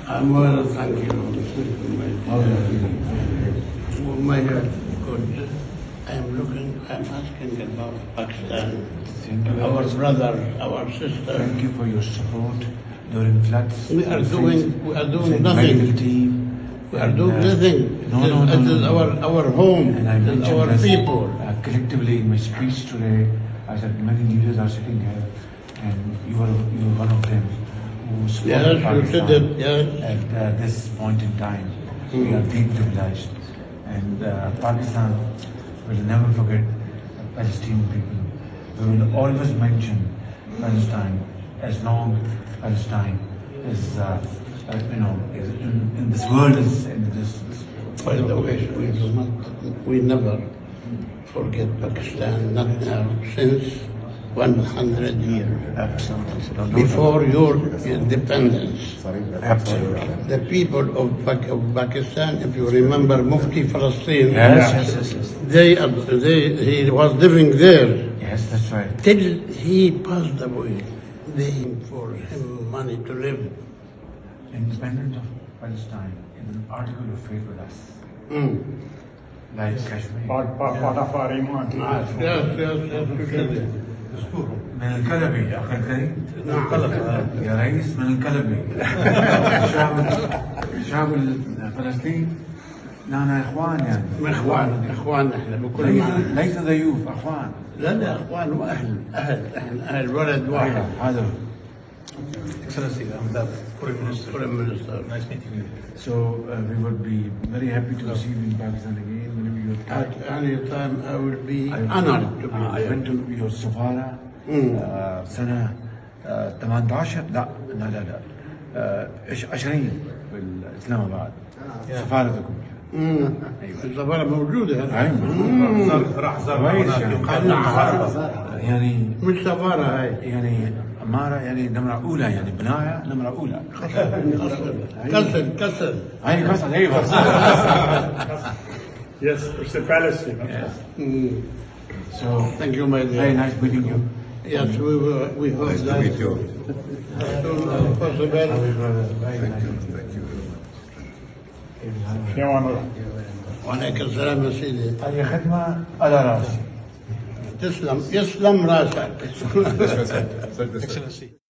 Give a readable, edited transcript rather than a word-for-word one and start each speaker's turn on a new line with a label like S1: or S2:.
S1: I'm well, thank you. My head good. I'm asking about Pakistan.
S2: Thank you very
S1: Our
S2: much.
S1: brother, our sister.
S2: Thank you for your support during floods.
S1: We are doing nothing.
S2: Medical team.
S1: We are doing nothing.
S2: No.
S1: It is our home.
S2: And I
S1: It is
S2: mentioned
S1: our
S2: this,
S1: people.
S2: Collectively in my speech today. I said many leaders are sitting here, and you are one of them who supported
S1: Yes, you
S2: Pakistan
S1: said it, yes.
S2: at this point in time. We are deeply obliged, and Pakistan will never forget the Palestinian people. We will always mention Palestine as long Palestine is, is in this world is in this.
S1: By the way, we never forget Pakistan, not now, since 100 years.
S2: Absolutely.
S1: Before your independence.
S2: Absolutely.
S1: The people of Pakistan, if you remember Mufti Palestine,
S2: Yes.
S1: he was living there
S2: Yes, that's right.
S1: till he passed away. They for him money to live.
S2: Independent of Palestine is an article of faith with us, like Kashmir.
S3: part of our iman.
S1: Yes, you said it.
S2: من الكلبي أخي الكريم يا رئيس من الكلبي شعب فلسطين نحن إخوان يعني
S1: اخوان احنا بكل معنى.
S2: ليس ضيوف إخوان
S1: لا اخوان واهل احنا اهل ولد واحد.
S2: هذا.
S4: Excellency, I'm the Foreign Minister. Nice meeting you.
S2: So we would be very happy to receive you in Pakistan again whenever you have
S1: At
S2: time.
S1: any time I will be honored to be
S2: I
S1: there.
S2: went to your سفارة سنة 18 لا 20 بالإسلام آباد سفارتكم.
S1: السفارة موجودة.
S4: راح زار
S2: كويس يعني
S1: مش سفارة هاي.
S2: يعني أمارة يعني نمرة أولى يعني بناية نمرة أولى.
S1: كسر.
S2: هاي قصد أيوة.
S3: Yes, it's a palace.
S2: So
S1: Thank you, my
S2: very
S1: dear.
S2: nice meeting you.
S1: Yes, we hope
S5: Nice to
S1: that
S5: meet you.
S1: as soon as possible.
S2: Very nice.
S3: في امان الله.
S1: وعليك السلام يا سيدي.
S2: أي خدمة على راسي.
S1: يسلم راسك.
S5: Excellency.
S4: Excellency.